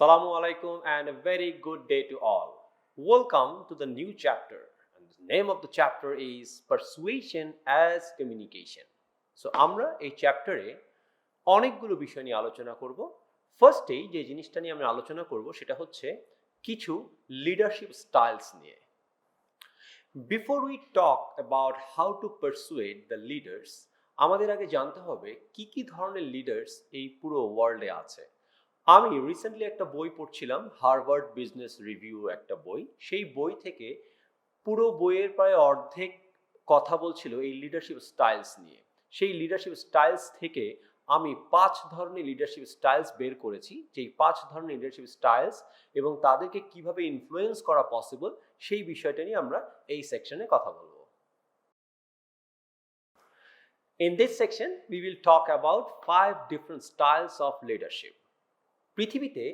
Assalamu alaikum and a very good day to all. Welcome to the new chapter. And the name of the chapter is Persuasion as Communication. So আমরা এই চ্যাপ্টারে অনেকগুলো বিষয় নিয়ে আলোচনা করব। ফার্স্টেই যে জিনিসটা নিয়ে আমরা আলোচনা করব সেটা হচ্ছে কিছু লিডারশিপ স্টাইলস নিয়ে। Before we talk about how to persuade the leaders, আমাদের আগে জানতে হবে কি কি ধরনের লিডার্স এই পুরো ওয়ার্ল্ডে আছে। আমি রিসেন্টলি একটা বই পড়ছিলাম, হার্ভার্ড বিজনেস রিভিউ একটা বই। সেই বই থেকে পুরো বইয়ের প্রায় অর্ধেক কথা বলছিল এই লিডারশিপ স্টাইলস নিয়ে। সেই লিডারশিপ স্টাইলস থেকে আমি 5 ধরনের লিডারশিপ স্টাইলস বের করেছি, যেই 5 ধরনের লিডারশিপ স্টাইলস এবং তাদেরকে কিভাবে ইনফ্লুয়েন্স করা পসিবল সেই বিষয়টা নিয়ে আমরা এই সেকশনে কথা বলবো। In this section, we will talk about 5 different styles of leadership. পৃথিবীতে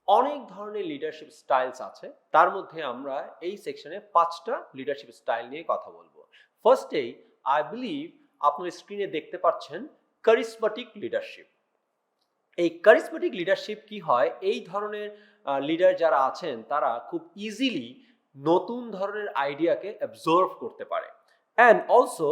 অনেক ধরনের লিডারশিপ স্টাইলস আছে, তার মধ্যে আমরা এই সেকশনে 5টা লিডারশিপ স্টাইল নিয়ে কথা বলবো। ফার্স্টেই আই বিলিভ আপনার স্ক্রিনে দেখতে পাচ্ছেন কারিজমেটিক লিডারশিপ। এই কারিজমেটিক লিডারশিপ কি হয়, এই ধরনের লিডার যারা আছেন তারা খুব ইজিলি নতুন ধরনের আইডিয়াকে অ্যাবজর্ভ করতে পারে, and also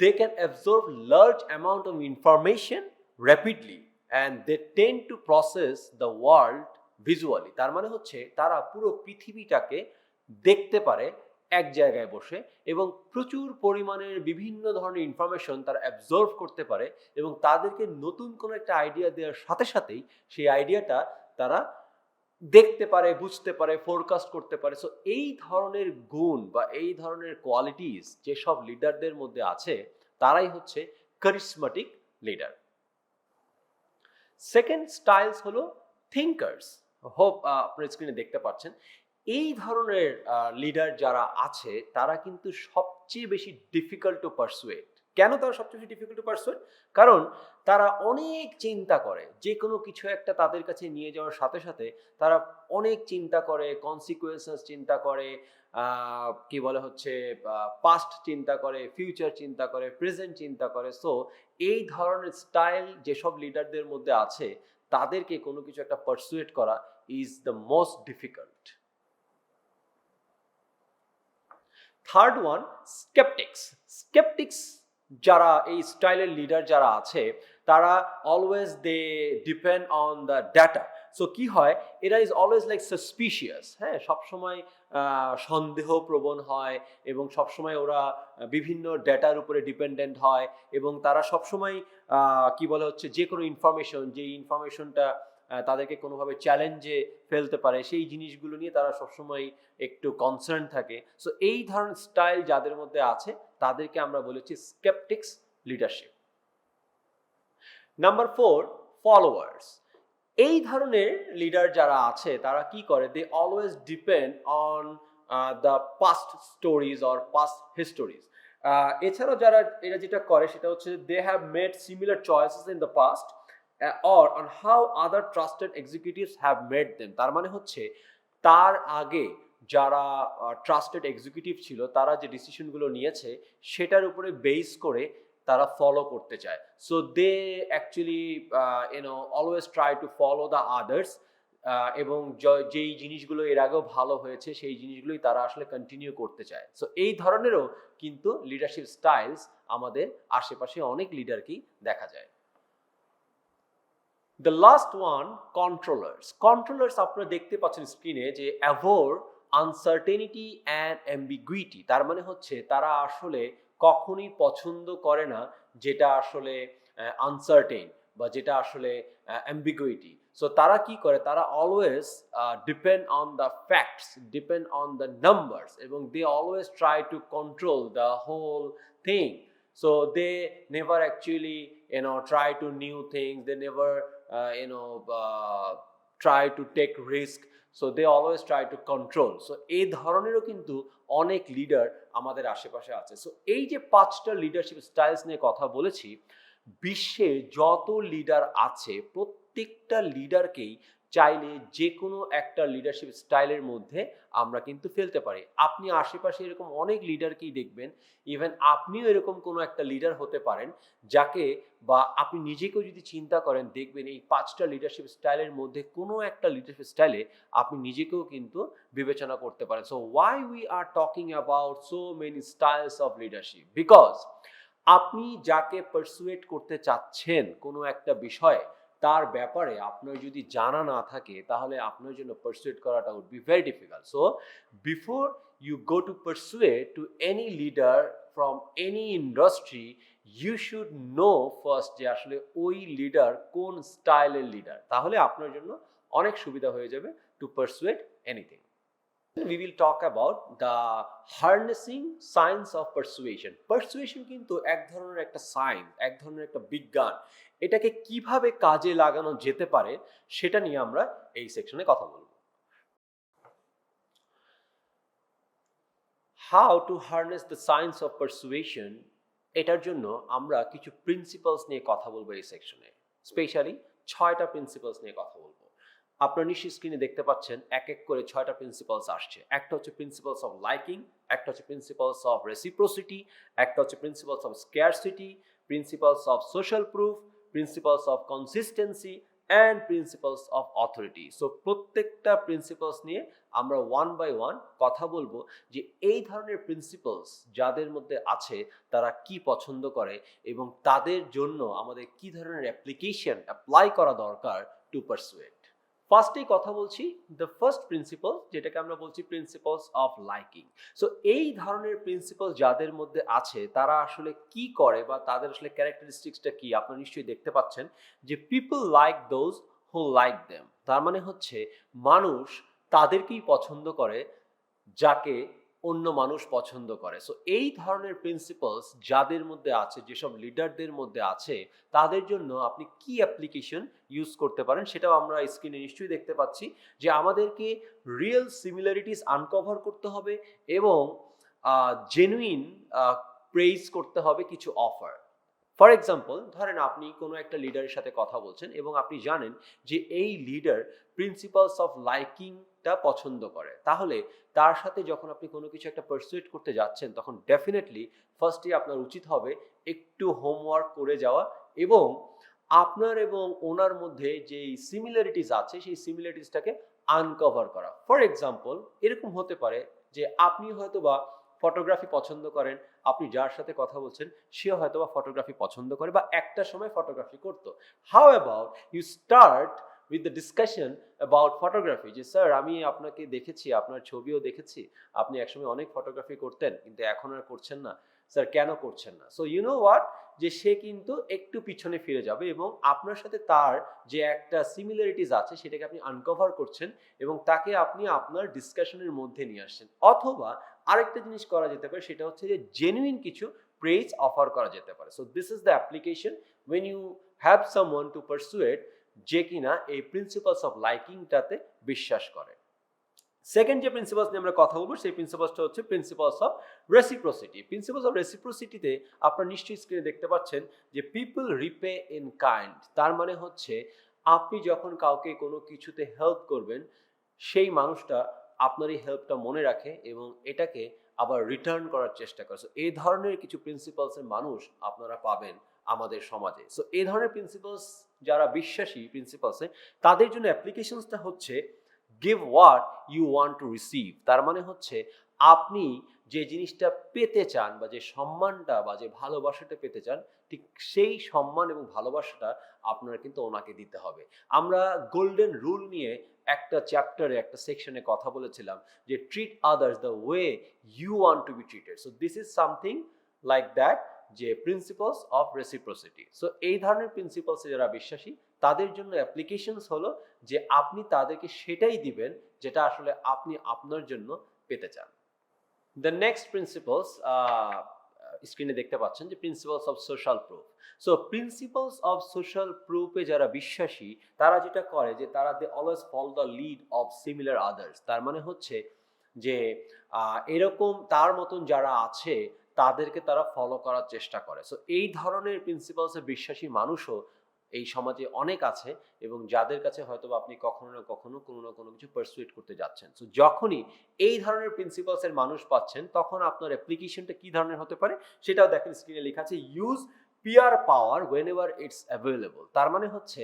they can absorb large amount of information rapidly and they tend to process the world visually. তার মানে হচ্ছে তারা পুরো পৃথিবীটাকে দেখতে পারে এক জায়গায় বসে এবং প্রচুর পরিমাণের বিভিন্ন ধরনের ইনফরমেশন তারা অ্যাবজর্ভ করতে পারে এবং তাদেরকে নতুন কোনো একটা আইডিয়া দেওয়ার সাথে সাথেই সেই আইডিয়াটা তারা দেখতে পারে, বুঝতে পারে, ফোরকাস্ট করতে পারে। সো এই ধরনের গুণ বা এই ধরনের কোয়ালিটিস যেসব লিডারদের মধ্যে আছে তারাই হচ্ছে কারিজমেটিক লিডার। সেকেন্ড স্টাইলস হলো থিঙ্কার্স। হোপ আপনার স্ক্রিনে দেখতে পাচ্ছেন। এই ধরনের লিডার যারা আছে তারা কিন্তু সবচেয়ে বেশি ডিফিকাল্ট টু পারসুয়েড। কেন তারা সবচেয়ে বেশি ডিফিকাল্ট টু পারসুয়েড? কারণ তারা অনেক চিন্তা করে, যে কোনো কিছু একটা তাদের কাছে নিয়ে যাওয়ার সাথে সাথে তারা অনেক চিন্তা করে, কনসিকুয়েন্সেস চিন্তা করে, কি বলে হচ্ছে পাস্ট চিন্তা করে, ফিউচার চিন্তা করে, প্রেজেন্ট চিন্তা করে। সো এই ধরনের স্টাইল যেসব লিডারদের মধ্যে আছে তাদেরকে কোনো কিছু একটা পারসুয়েট করা is the most difficult. Third one, sceptics. Sceptics যারা এই স্টাইলের লিডার যারা আছে তারা always they depend on the data. So কি হয়, এরা ইজ অলওয়েজ লাইক সাসপিশিয়াস। হ্যাঁ, সবসময় সন্দেহ প্রবণ হয় এবং সবসময় ওরা বিভিন্ন ডেটার উপরে ডিপেন্ডেন্ট হয় এবং তারা সবসময় কি বলে হচ্ছে যে কোনো ইনফরমেশন, যে ইনফরমেশনটা তাদেরকে কোনোভাবে চ্যালেঞ্জে ফেলতে পারে সেই জিনিসগুলো নিয়ে তারা সবসময় একটু কনসার্ন থাকে। সো এই ধরনের স্টাইল যাদের মধ্যে আছে তাদেরকে আমরা বলেছি স্কেপটিক্স লিডারশিপ। Number 4, followers. এই ধরনের লিডার যারা আছে তারা কি করে, they always depend on the past stories or past histories. এছাড়াও যারা এরা যেটা করে সেটা হচ্ছে they have made similar choices in the past or on how other trusted executives have made them. তার মানে হচ্ছে তার আগে যারা ট্রাস্টেড এক্সিকিউটিভ ছিল তারা যে ডিসিশনগুলো নিয়েছে সেটার উপরে বেস করে তারা ফলো করতে চায়। So they actually always try to follow the others এবং যেই জিনিসগুলো এর আগেও ভালো হয়েছে সেই জিনিসগুলোই তারা আসলে কন্টিনিউ করতে চায়। সো এই ধরনেরও কিন্তু লিডারশিপ স্টাইলস আমাদের আশেপাশে অনেক লিডারকেই দেখা যায়। The last one, controllers. Controllers আপনারা দেখতে পাচ্ছেন স্ক্রিনে যে অ্যাভোর আনসার্টেনিটি অ্যান্ড অ্যাম্বিগুইটি। তার মানে হচ্ছে তারা আসলে কখনই পছন্দ করে না যেটা আসলে আনসার্টেন বা যেটা আসলে অ্যাম্বিগুইটি। সো তারা কি করে, তারা always depend on the facts, depend on the numbers এবং they always try to control the whole thing. So they never actually try to new things, they never try to take risk, so they always try to control. So এই ধরনেরও কিন্তু অনেক leader আমাদের আশেপাশে আছে। So এই যে 5টা leadership styles নিয়ে কথা বলেছি, বিশ্বে যত লিডার আছে প্রত্যেকটা লিডারকেই চাইলে যে কোনো একটা লিডারশিপ স্টাইলের মধ্যে আমরা কিন্তু ফেলতে পারি। আপনি আশেপাশে এরকম অনেক লিডারকেই দেখবেন, ইভেন আপনিও এরকম কোনো একটা লিডার হতে পারেন, যাকে বা আপনি নিজেকেও যদি চিন্তা করেন দেখবেন এই 5টা লিডারশিপ স্টাইলের মধ্যে কোনো একটা লিডারশিপ স্টাইলে আপনি নিজেকেও কিন্তু বিবেচনা করতে পারেন। So why we are talking about so many styles of leadership, because আপনি যাকে পারসুয়েট করতে চাচ্ছেন কোনো একটা বিষয়ে, তার ব্যাপারে আপনার যদি জানা না থাকে তাহলে আপনার জন্য পারসুয়েট করাটা would be very difficult. So before you go to persuade to any leader from any industry, you should know first যে আসলে ওই লিডার কোন স্টাইলের লিডার, তাহলে আপনার জন্য অনেক সুবিধা হয়ে যাবে to persuade anything. We will talk about the harnessing science of persuasion. Persuasion কিন্তু এক ধরনের একটা সায়েন্স, এক ধরনের একটা বিজ্ঞান। এটাকে কিভাবে কাজে লাগানো যেতে পারে সেটা নিয়ে আমরা এই সেকশনে কথা বলবো। How to harness the science of persuasion, এটার জন্য আমরা কিছু প্রিন্সিপালস নিয়ে কথা বলবো এই সেকশনে। স্পেশালি 6টা প্রিন্সিপালস নিয়ে কথা বলবো। আপনারা নিশ্চয়ই স্ক্রিনে দেখতে পাচ্ছেন এক এক করে 6টা প্রিন্সিপালস আসছে। একটা হচ্ছে প্রিন্সিপালস অফ লাইকিং, একটা হচ্ছে প্রিন্সিপালস অফ রেসিপ্রোসিটি, একটা হচ্ছে principles of scarcity, principles of social proof, principles of consistency and principles of authority. So প্রত্যেকটা প্রিন্সিপালস নিয়ে আমরা ওয়ান বাই ওয়ান কথা বলবো যে এই ধরনের প্রিন্সিপালস যাদের মধ্যে আছে তারা কি পছন্দ করে এবং তাদের জন্য আমাদের কি ধরনের অ্যাপ্লিকেশন অ্যাপ্লাই করা দরকার টু পারসুয়েট। ফার্স্টেই কথা বলছি দ্য ফার্স্ট প্রিন্সিপাল, যেটাকে আমরা বলছি প্রিন্সিপালস অফ লাইকিং। সো এই ধরনের প্রিন্সিপাল যাদের মধ্যে আছে তারা আসলে কি করে বা তাদের আসলে ক্যারেক্টারিস্টিক্সটা কি আপনারা নিশ্চয়ই দেখতে পাচ্ছেন যে people like those who like them. তার মানে হচ্ছে মানুষ তাদেরকেই পছন্দ করে যাকে অন্য মানুষ পছন্দ করে। সো এই ধরনের প্রিন্সিপালস যাদের মধ্যে আছে, যেসব লিডারদের মধ্যে আছে, তাদের জন্য আপনি কি অ্যাপ্লিকেশন ইউজ করতে পারেন সেটাও আমরা স্ক্রিনে নিশ্চয়ই দেখতে পাচ্ছি যে আমাদেরকে রিয়েল সিমিলারিটিস আনকভার করতে হবে এবং জেনুইন প্রেইজ করতে হবে কিছু অফার। ফর এক্সাম্পল, ধরেন আপনি কোনো একটা লিডারের সাথে কথা বলছেন এবং আপনি জানেন যে এই লিডার প্রিন্সিপালস অফ লাইকিংটা পছন্দ করে, তাহলে তার সাথে যখন আপনি কোনো কিছু একটা পারসুয়েট করতে যাচ্ছেন তখন ডেফিনেটলি ফার্স্টে আপনার উচিত হবে একটু হোমওয়ার্ক করে যাওয়া এবং আপনার এবং ওনার মধ্যে যেই সিমিলারিটিস আছে সেই সিমিলারিটিসটাকে আনকভার করা। ফর এক্সাম্পল, এরকম হতে পারে যে আপনি হয়তো বা ফটোগ্রাফি পছন্দ করেন, আপনি যার সাথে কথা বলছেন সেও হয়তো বা ফটোগ্রাফি পছন্দ করে বা একটা সময় ফটোগ্রাফি করতো। How about you start with the discussion about photography, যে স্যার আমি আপনাকে দেখেছি, আপনার ছবিও দেখেছি, আপনি একসময় অনেক ফটোগ্রাফি করতেন কিন্তু এখন আর করছেন না, স্যার কেন করছেন না? সো ইউ নো হোয়াট, যে সে কিন্তু একটু পিছনে ফিরে যাবে এবং আপনার সাথে তার যে একটা সিমিলারিটিস আছে সেটাকে আপনি আনকভার করছেন এবং তাকে আপনি আপনার ডিসকাশনের মধ্যে নিয়ে আসছেন। অথবা আরেকটা জিনিস করা যেতে পারে, সেটা হচ্ছে যে জেনুইন কিছু প্রেজ অফার করা যেতে পারে। So this is the application when you have someone to persuade, যে কিনা এই প্রিন্সিপালস অফ লাইকিংটাতে বিশ্বাস করে। সেকেন্ড যে প্রিন্সিপালস নিয়ে আমরা কথা বলবো সেই প্রিন্সিপালসটা হচ্ছে principles of reciprocity. Principles of রেসিপ্রোসিটিতে আপনারা নিশ্চয়ই স্ক্রিনে দেখতে পাচ্ছেন যে পিপল রিপে ইন কাইন্ড। তার মানে হচ্ছে আপনি যখন কাউকে কোনো কিছুতে হেল্প করবেন সেই মানুষটা আপনার এই হেল্পটা মনে রাখে এবং এটাকে আবার রিটার্ন করার চেষ্টা করে। সো এই ধরনের কিছু প্রিন্সিপালসের মানুষ আপনারা পাবেন আমাদের সমাজে। সো এই ধরনের প্রিন্সিপালস যারা বিশ্বাসী প্রিন্সিপালসে, তাদের জন্য অ্যাপ্লিকেশনসটা হচ্ছে give what you want to receive। তার মানে হচ্ছে আপনি যে জিনিসটা পেতে চান বা যে সম্মানটা বা যে ভালোবাসাটা পেতে চান, ঠিক সেই সম্মান এবং ভালোবাসাটা আপনারা কিন্তু ওনাকে দিতে হবে। আমরা গোল্ডেন রুল নিয়ে একটা চ্যাপ্টারে একটা সেকশনে কথা বলেছিলাম যে treat others the way you want to be treated. So this is something like that, যে প্রিন্সিপালস অফ রেসিপ্রোসিটি। সো এই ধরনের প্রিন্সিপালসে যারা বিশ্বাসী তাদের জন্য অ্যাপ্লিকেশনস হলো যে আপনি তাদেরকে সেটাই দিবেন যেটা আসলে আপনি আপনার জন্য পেতে চান। দ্য নেক্সট প্রিন্সিপালস স্ক্রিনে দেখতে পাচ্ছেন যে principles of social proof. So principles of social প্রুফে যারা বিশ্বাসী তারা যেটা করে যে তারা they always follow the lead of similar others. তার মানে হচ্ছে যে এরকম তার মতন যারা আছে তাদেরকে তারা ফলো করার চেষ্টা করে। সো এই ধরনের প্রিন্সিপালসে বিশ্বাসী মানুষও এই সমাজে অনেক আছে এবং যাদের কাছে হয়তো আপনি কখনো না কোনো কিছু পারসুয়েট করতে যাচ্ছেন। সো যখনই এই ধরনের প্রিন্সিপালসের মানুষ পাচ্ছেন তখন আপনার অ্যাপ্লিকেশনটা কি ধরনের হতে পারে সেটাও দেখেন স্ক্রিনে লেখা আছে, use peer power whenever it's available. তার মানে হচ্ছে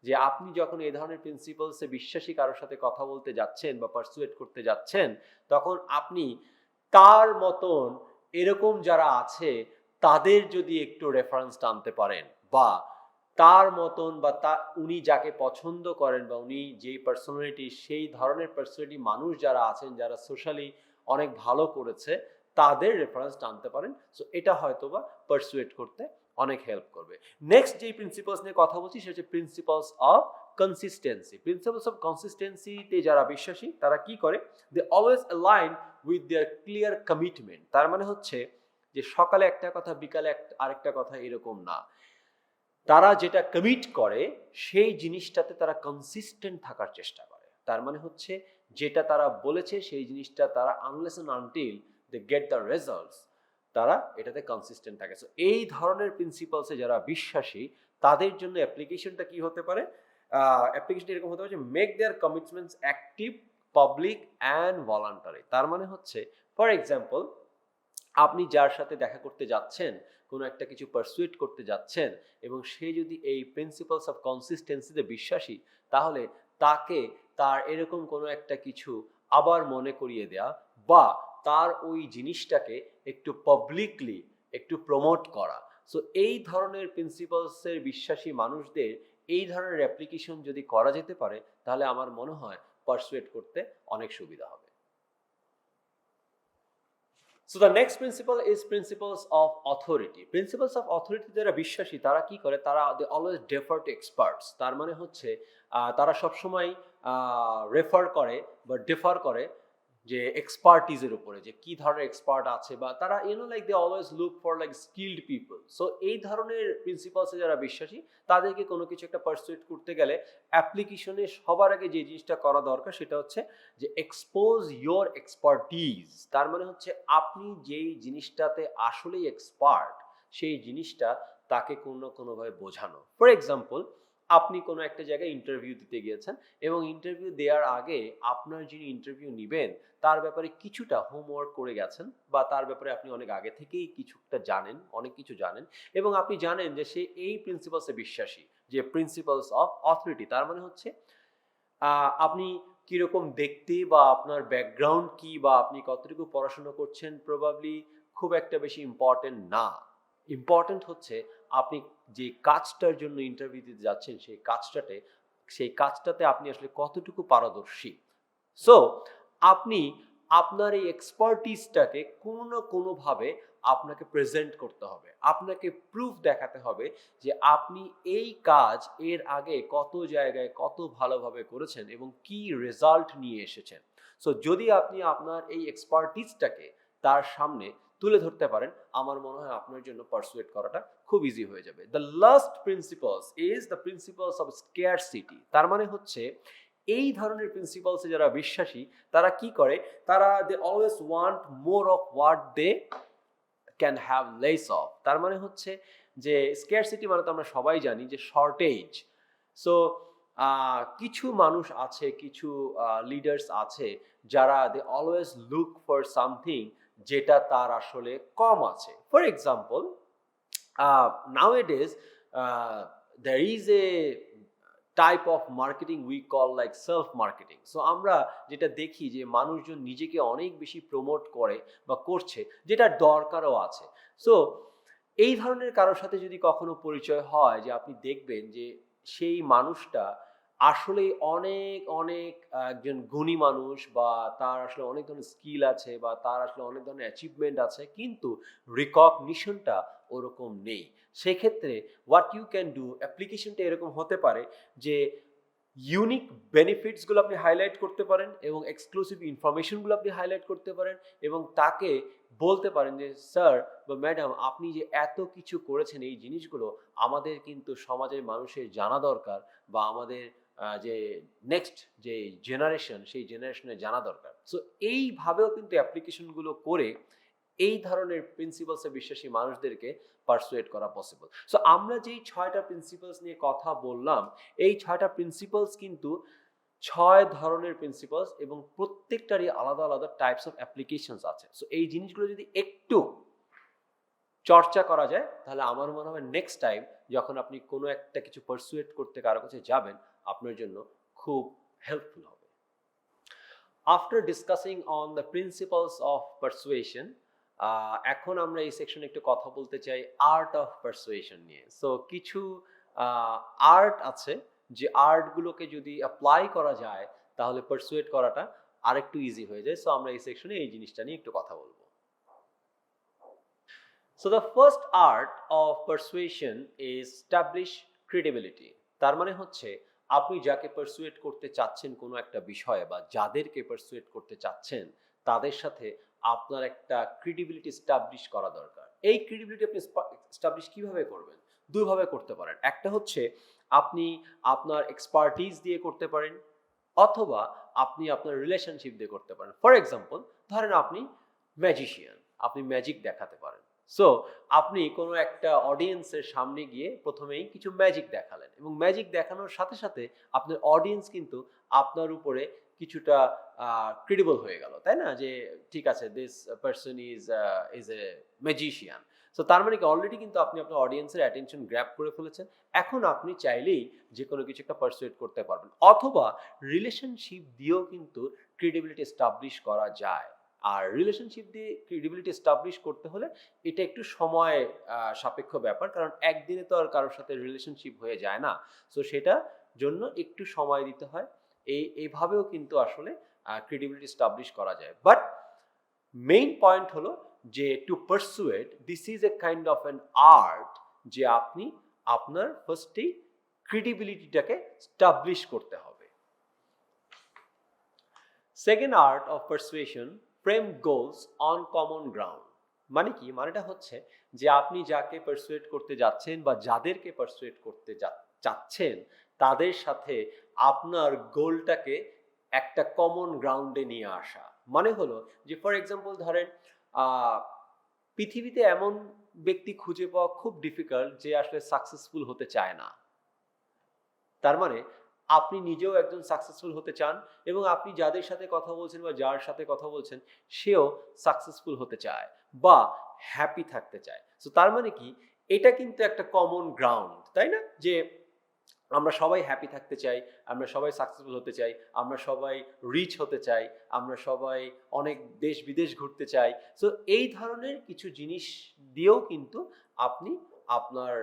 যে আপনি যখন এই ধরনের প্রিন্সিপালসে বিশ্বাসী কারোর সাথে কথা বলতে যাচ্ছেন বা পারসুয়েট করতে যাচ্ছেন তখন আপনি তার মতন এরকম যারা আছে তাদের যদি একটু রেফারেন্স টানতে পারেন বা তার মতন বা উনি যাকে পছন্দ করেন বা উনি যেই পার্সোনালিটি সেই ধরনের পার্সোনালিটি মানুষ যারা আছেন যারা সোশ্যালি অনেক ভালো করেছে তাদের রেফারেন্স টানতে পারেন। সো এটা হয়তো বা পারসুয়েট করতে অনেক হেল্প করবে। নেক্সট যেই প্রিন্সিপালস নিয়ে কথা বলছি সেটা হচ্ছে principles of consistency. Principles of কনসিস্টেন্সিতে যারা বিশ্বাসী তারা কি করে, they always align with their clear commitment. তার মানে হচ্ছে যে সকালে একটা কথা বিকালে আরেকটা কথা এরকম না, তারা যেটা কমিট করে সেই জিনিসটাতে তারা কনসিস্টেন্ট থাকার চেষ্টা করে। তার মানে হচ্ছে যেটা তারা বলেছে সেই জিনিসটা তারা unless and until they get the results তারা এটাতে কনসিস্টেন্ট থাকে। সো এই ধরনের প্রিন্সিপালসে যারা বিশ্বাসী তাদের জন্য অ্যাপ্লিকেশনটা কি হতে পারে, অ্যাপ্লিকেশনটা এরকম হতে পারে যে make their commitments active, public and voluntary. তার মানে হচ্ছে ফর এক্সাম্পল আপনি যার সাথে দেখা করতে যাচ্ছেন, কোনো একটা কিছু পারসুয়েট করতে যাচ্ছেন এবং সে যদি এই প্রিন্সিপালস অফ কনসিস্টেন্সিতে বিশ্বাসী তাহলে তাকে তার এরকম কোনো একটা কিছু আবার মনে করিয়ে দেয়া বা তার ওই জিনিসটাকে একটু পাবলিকলি একটু প্রমোট করা। সো এই ধরনের প্রিন্সিপালসের বিশ্বাসী মানুষদের এই ধরনের অ্যাপ্লিকেশন যদি করা যেতে পারে তাহলে আমার মনে হয় পারসুয়েট করতে অনেক সুবিধা হবে। So the next principle is principles of authority. Principles of authority যারা বিশ্বাসী তারা কি করে, তারা they always defer to experts. তার মানে হচ্ছে তারা সবসময় রেফার করে বা ডেফার করে যে এক্সপার্টিজের উপরে, যে কি ধরনের এক্সপার্ট আছে বা তারা like they always look for like skilled people. So এই ধরনের প্রিন্সিপালসে যারা বিশ্বাসী তাদেরকে কোনো কিছু একটা পারসুয়েট করতে গেলে অ্যাপ্লিকেশনে সবার আগে যে জিনিসটা করা দরকার সেটা হচ্ছে যে এক্সপোজ ইয়োর এক্সপার্টিজ। তার মানে হচ্ছে আপনি যেই জিনিসটাতে আসলেই এক্সপার্ট সেই জিনিসটা তাকে কোনোভাবে বোঝানো। ফর এক্সাম্পল আপনি কোনো একটা জায়গায় ইন্টারভিউ দিতে গিয়েছেন এবং ইন্টারভিউ দেওয়ার আগে আপনার যিনি ইন্টারভিউ নেবেন তার ব্যাপারে কিছুটা হোমওয়ার্ক করে গেছেন বা তার ব্যাপারে আপনি অনেক আগে থেকেই কিছুটা জানেন, অনেক কিছু জানেন এবং আপনি জানেন যে সে এই প্রিন্সিপালসে বিশ্বাসী, যে প্রিন্সিপালস অফ অথরিটি। তার মানে হচ্ছে আপনি কিরকম দেখতে বা আপনার ব্যাকগ্রাউন্ড কি বা আপনি কতটুকু পড়াশোনা করছেন প্রবাবলি খুব একটা বেশি ইম্পর্টেন্ট না। ইম্পর্টেন্ট হচ্ছে আপনি যে কাজটার জন্য ইন্টারভিউ দিতে যাচ্ছেন সেই কাজটাতে আপনি আসলে কতটুকু পারদর্শী। সো আপনি আপনার এই এক্সপার্টিসটাকে কোনো না কোনোভাবে আপনাকে প্রেজেন্ট করতে হবে, আপনাকে প্রুফ দেখাতে হবে যে আপনি এই কাজ এর আগে কত জায়গায় কত ভালোভাবে করেছেন এবং কি রেজাল্ট নিয়ে এসেছেন। সো যদি আপনি আপনার এই এক্সপার্টিসটাকে তার সামনে তুলে ধরতে পারেন আমার মনে হয় আপনার জন্য পারসুয়েট করাটা খুব ইজি হয়ে যাবে। The last principles is the principles of scarcity. তার মানে হচ্ছে এই ধরনের প্রিন্সিপালসে যারা বিশ্বাসী তারা কি করে, তারা they always want more of what they can have less of. তার মানে হচ্ছে যে স্কেয়ারসিটি মানে তো আমরা সবাই জানি যে শর্টেজ। সো কিছু মানুষ আছে, কিছু লিডার্স আছে যারা they always look for something যেটা তার আসলে কম আছে। For example nowadays there is a type of marketing we call like self marketing. So আমরা যেটা দেখি যে মানুষজন নিজেকে অনেক বেশি প্রমোট করে বা করছে, যেটা দরকারও আছে। সো এই ধরনের কারোর সাথে যদি কখনো পরিচয় হয় যে আপনি দেখবেন যে সেই মানুষটা আসলে অনেক অনেক একজন গুণী মানুষ বা তার আসলে অনেক ধরনের স্কিল আছে বা তার আসলে অনেক ধরনের অ্যাচিভমেন্ট আছে কিন্তু রিকগনিশনটা ওরকম নেই, সেক্ষেত্রে হোয়াট ইউ ক্যান ডু, অ্যাপ্লিকেশনটা এরকম হতে পারে যে ইউনিক বেনিফিটসগুলো আপনি হাইলাইট করতে পারেন এবং এক্সক্লুসিভ ইনফরমেশনগুলো আপনি হাইলাইট করতে পারেন এবং তাকে বলতে পারেন যে স্যার বা ম্যাডাম আপনি যে এত কিছু করেছেন এই জিনিসগুলো আমাদের কিন্তু সমাজের মানুষের জানা দরকার বা আমাদের যে নেক্সট যে জেনারেশন সেই জেনারেশনে জানা দরকার। সো এইভাবেও কিন্তু অ্যাপ্লিকেশনগুলো করে এই ধরনের প্রিন্সিপালসে বিশ্বাসী মানুষদেরকে পারসুয়েট করা পসিবল। সো আমরা যেই 6টা প্রিন্সিপালস নিয়ে কথা বললাম, এই 6টা প্রিন্সিপালস কিন্তু 6 ধরনের প্রিন্সিপালস এবং প্রত্যেকটারই আলাদা আলাদা টাইপস অফ অ্যাপ্লিকেশনস আছে। সো এই জিনিসগুলো যদি একটু চর্চা করা যায় তাহলে আমার মনে হয় নেক্সট টাইম যখন আপনি কোনো একটা কিছু পারসুয়েট করতে কারো কাছে যাবেন আপনার জন্য খুব হেল্পফুল হবে। After discussing on the principles of persuasion, এখন আমরা এই সেকশনে একটু কথা বলতে চাই আর্ট অফ পারসুয়েশন নিয়ে। সো কিছু আর্ট আছে যে আর্টগুলোকে যদি অ্যাপ্লাই করা যায় তাহলে পারসুয়েট করাটা আরেকটু ইজি হয়ে যায়। সো আমরা এই সেকশনে এই জিনিসটা নিয়ে একটু কথা বলবো। So the first art of persuasion is establish credibility. তার মানে হচ্ছে আপনি যাকে পারসুয়েট করতে চাচ্ছেন কোনো একটা বিষয়ে বা যাদেরকে পারসুয়েট করতে চাচ্ছেন তাদের সাথে আপনার একটা ক্রেডিবিলিটি এস্টাবলিশ করা দরকার। এই ক্রেডিবিলিটি আপনি এস্টাবলিশ কিভাবে করবেন? দুইভাবে করতে পারেন। একটা হচ্ছে আপনি আপনার এক্সপার্টিজ দিয়ে করতে পারেন অথবা আপনি আপনার রিলেশনশিপ দিয়ে করতে পারেন। ফর এক্সাম্পল ধরেন আপনি ম্যাজিশিয়ান, আপনি ম্যাজিক দেখাতে পারেন। সো আপনি কোনো একটা অডিয়েন্সের সামনে গিয়ে প্রথমেই কিছু ম্যাজিক দেখালেন এবং ম্যাজিক দেখানোর সাথে সাথে আপনার অডিয়েন্স কিন্তু আপনার উপরে কিছুটা ক্রেডিবল হয়ে গেল, তাই না? যে ঠিক আছে, this person is a magician. So তার মানে কি অলরেডি কিন্তু আপনি আপনার অডিয়েন্সের অ্যাটেনশন গ্র্যাব করে ফেলেছেন। এখন আপনি চাইলেই যে কোনো কিছু একটা পারসুয়েট করতে পারবেন অথবা রিলেশনশিপ দিয়েও কিন্তু ক্রেডিবিলিটি এস্টাবলিশ করা যায়। আর রিলেশনশিপ দিয়ে ক্রেডিবিলিটি এস্টাবলিশ করতে হলে এটা একটু সময় সাপেক্ষ ব্যাপার, কারণ একদিনে তো আর কারোর সাথে রিলেশনশিপ হয়ে যায় না। সো সেটা জন্য একটু সময় দিতে হয়। এইভাবেও কিন্তু আসলে ক্রেডিবিলিটি এস্টাবলিশ করা যায়। বাট মেইন পয়েন্ট হলো যে to persuade this is a kind of an art, যে আপনি আপনার ফার্স্টেই ক্রেডিবিলিটিটাকে এস্টাবলিশ করতে হবে। সেকেন্ড আর্ট অফ পারসুয়েশন, frame goals on common ground. মানে কি? মানেটা হচ্ছে যে আপনি যাকে পারসুয়েট করতে যাচ্ছেন বা যাদেরকে পারসুয়েট করতে চাচ্ছেন তাদের সাথে আপনার গোলটাকে একটা কমন গ্রাউন্ডে নিয়ে আসা। মানে হলো যে ফর এক্সাম্পল ধরেন পৃথিবীতে এমন ব্যক্তি খুঁজে পাওয়া খুব ডিফিকাল্ট যে আসলে সাকসেসফুল হতে চায় না। তার মানে আপনি নিজেও একজন সাকসেসফুল হতে চান এবং আপনি যাদের সাথে কথা বলছেন বা যার সাথে কথা বলছেন সেও সাকসেসফুল হতে চায় বা হ্যাপি থাকতে চায়। সো তার মানে কি এটা কিন্তু একটা কমন গ্রাউন্ড, তাই না? যে আমরা সবাই হ্যাপি থাকতে চাই, আমরা সবাই সাকসেসফুল হতে চাই, আমরা সবাই রিচ হতে চাই, আমরা সবাই অনেক দেশ বিদেশ ঘুরতে চাই। সো এই ধরনের কিছু জিনিস দিয়েও কিন্তু আপনি আপনার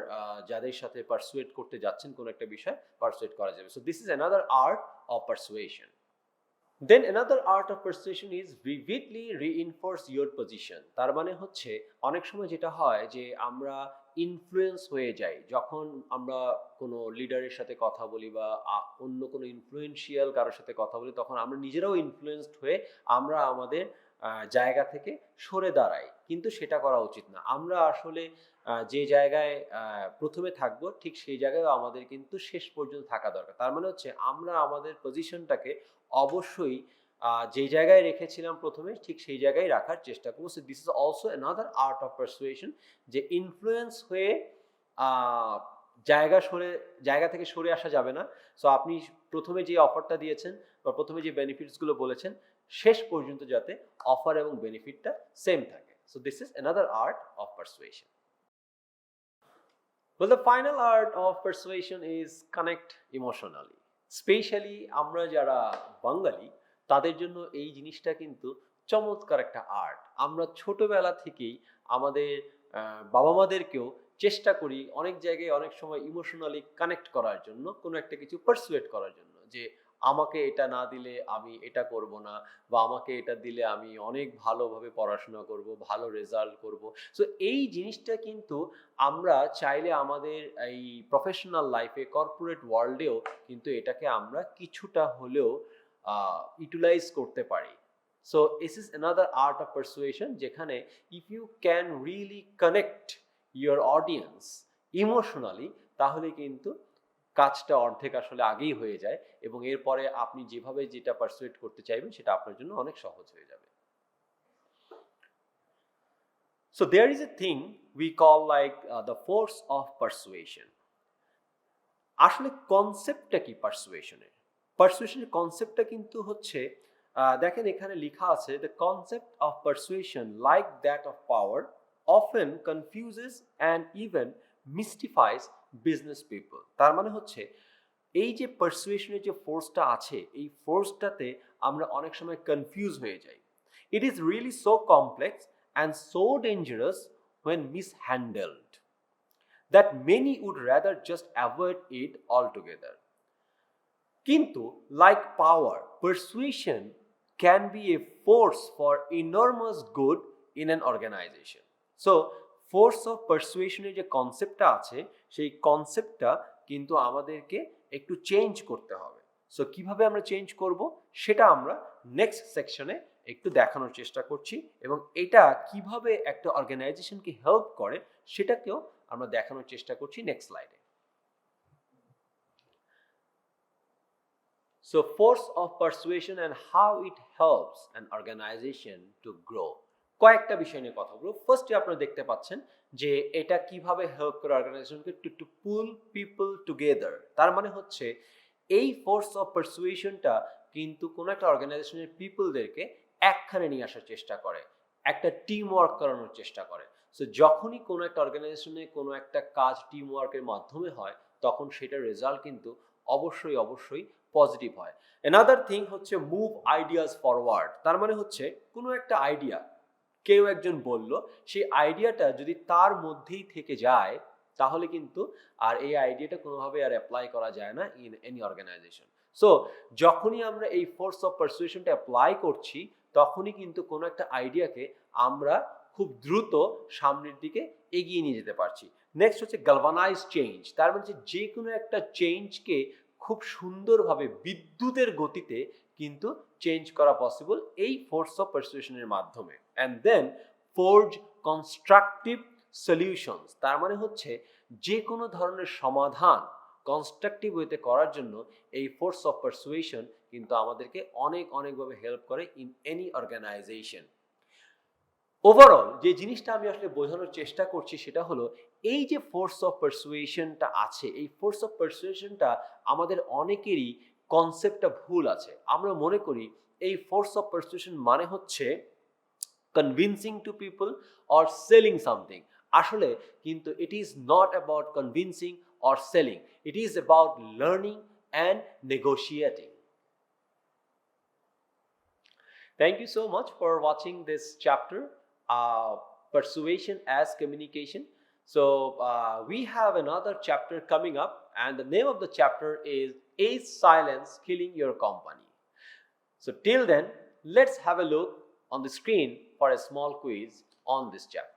যাদের সাথে পারসুয়েট করতে যাচ্ছেন কোনো একটা বিষয় পারসুয়েট করা যাবে। So this is another art of persuasion. Then another art of persuasion is vividly reinforce your position. তার মানে হচ্ছে অনেক সময় যেটা হয় যে আমরা ইনফ্লুয়েন্স হয়ে যাই যখন আমরা কোনো লিডারের সাথে কথা বলি বা অন্য কোনো ইনফ্লুয়েন্সিয়াল কারোর সাথে কথা বলি, তখন আমরা নিজেরাও ইনফ্লুয়েন্সড হয়ে আমরা আমাদের জায়গা থেকে সরে দাঁড়াই। কিন্তু সেটা করা উচিত না। আমরা আসলে যে জায়গায় প্রথমে থাকবো ঠিক সেই জায়গায় আমাদের কিন্তু শেষ পর্যন্ত থাকা দরকার। তার মানে হচ্ছে আমরা আমাদের পজিশনটাকে অবশ্যই যে জায়গায় রেখেছিলাম প্রথমে ঠিক সেই জায়গায় রাখার চেষ্টা করবো। So this is also another art of persuasion, যে ইনফ্লুয়েন্স হয়ে জায়গা থেকে সরে আসা যাবে না। সো আপনি প্রথমে যে অফারটা দিয়েছেন বা প্রথমে যে বেনিফিটসগুলো বলেছেন শেষ পর্যন্ত যাতে অফার এবং বেনিফিটটা সেম থাকে। So this is another art of persuasion. Well, the final art of persuasion is connect emotionally. Specially আমরা যারা বাঙালি তাদের জন্য এই জিনিসটা কিন্তু চমৎকার একটা আর্ট। আমরা ছোটবেলা থেকেই আমাদের বাবা মাদেরকেও চেষ্টা করি অনেক জায়গায় অনেক সময় ইমোশনালি কানেক্ট করার জন্য, কোনো একটা কিছু পারসুয়েট করার জন্য, যে আমাকে এটা না দিলে আমি এটা করব না বা আমাকে এটা দিলে আমি অনেক ভালোভাবে পড়াশোনা করব, ভালো রেজাল্ট করব। সো এই জিনিসটা কিন্তু আমরা চাইলে আমাদের এই প্রফেশনাল লাইফে কর্পোরেট ওয়ার্ল্ডেও কিন্তু এটাকে আমরা কিছুটা হলেও ইউটিলাইজ করতে পারি। So this is another art of persuasion, যেখানে if you can really connect your audience emotionally তাহলে কিন্তু কাজটা অর্ধেক আসলে আগেই হয়ে যায় এবং এরপরে আপনি যেভাবে যেটা পারসুয়েট করতে চাইবেন সেটা আপনার জন্য অনেক সহজ হয়ে যাবে। So there is a thing we call like the force of persuasion. আসলে কনসেপ্টটা কি পারসুয়েশনের কনসেপ্টটা কিন্তু হচ্ছে দেখেন এখানে লেখা আছে the concept of persuasion like that of power often confuses and even mystifies business people. তার মানে হচ্ছে এই যে পারসুয়েশনের যে ফোর্সটা আছে এই ফোর্সটাতে আমরা অনেক সময় কনফিউজ হয়ে যাই। It is really so complex and so dangerous when mishandled that many would rather just avoid it altogether. Kintu, like power, persuasion can be a force for enormous good in an organization. So, force of persuasion এর যে কনসেপ্টটা আছে সেই কনসেপ্টটা কিন্তু আমাদেরকে একটু change করতে হবে। সো কিভাবে আমরা চেঞ্জ করব সেটা আমরা নেক্সট সেকশনে একটু দেখানোর চেষ্টা করছি এবং এটা কিভাবে একটা অর্গানাইজেশনকে হেল্প করে সেটাকেও আমরা দেখানোর চেষ্টা করছি নেক্সট স্লাইডে। So force of persuasion and how it helps an organization to grow. কয়েকটা বিষয় নিয়ে কথা বলবো। ফার্স্টে আপনারা দেখতে পাচ্ছেন যে এটা কিভাবে হেল্প করে অর্গানাইজেশনকে টু পুল পিপল টুগেদার। তার মানে হচ্ছে এই ফোর্স অফ পারসুয়েশনটা কিন্তু কোনো একটা অর্গানাইজেশনের পিপলদেরকে একখানে নিয়ে আসার চেষ্টা করে, একটা টিম ওয়ার্ক করানোর চেষ্টা করে। সো যখনই কোনো একটা অর্গানাইজেশনে কোনো একটা কাজ টিম ওয়ার্কের মাধ্যমে হয় তখন সেটার রেজাল্ট কিন্তু অবশ্যই পজিটিভ হয়। অ্যানাদার থিং হচ্ছে মুভ আইডিয়াস ফরওয়ার্ড। তার মানে হচ্ছে কোনো একটা আইডিয়া কেউ একজন বলল, সেই আইডিয়াটা যদি তার মধ্যেই থেকে যায় তাহলে কিন্তু আর এই আইডিয়াটা কোনোভাবে আর অ্যাপ্লাই করা যায় না ইন এনি অর্গানাইজেশন। সো যখনই আমরা এই ফোর্স অফ পারসুয়েশনটা অ্যাপ্লাই করছি তখনই কিন্তু কোনো একটা আইডিয়াকে আমরা খুব দ্রুত সামনের দিকে এগিয়ে নিয়ে যেতে পারছি। নেক্সট হচ্ছে গ্যালভানাইজ চেঞ্জ। তার মানে যে কোনো একটা চেঞ্জকে খুব সুন্দরভাবে বিদ্যুতের গতিতে কিন্তু চেঞ্জ করা পসিবল এই ফোর্স অফ পারসুয়েশনের মাধ্যমে। And then forge constructive solutions. তার মানে হচ্ছে যে কোনো ধরনের সমাধান কনস্ট্রাকটিভ ওয়েতে করার জন্য এই ফোর্স অফ পারসুয়েশন কিন্তু আমাদেরকে অনেকভাবে হেল্প করে ইন এনি অর্গানাইজেশন। ওভারঅল যে জিনিসটা আমি আসলে বোঝানোর চেষ্টা করছি সেটা হলো এই যে ফোর্স অফ পারসুয়েশনটা আছে এই ফোর্স অফ পারসুয়েশনটা আমাদের অনেকেরই কনসেপ্টটা ভুল আছে। আমরা মনে করি এই ফোর্স অফ পারসুয়েশন মানে হচ্ছে convincing to people or selling something. আসলে কিন্তু it is not about convincing or selling, it is about learning and negotiating. Thank you so much for watching this chapter, Persuasion as Communication. So we have another chapter coming up and the name of the chapter is Silence Killing Your Company. So till then, let's have a look on the screen for a small quiz on this chapter.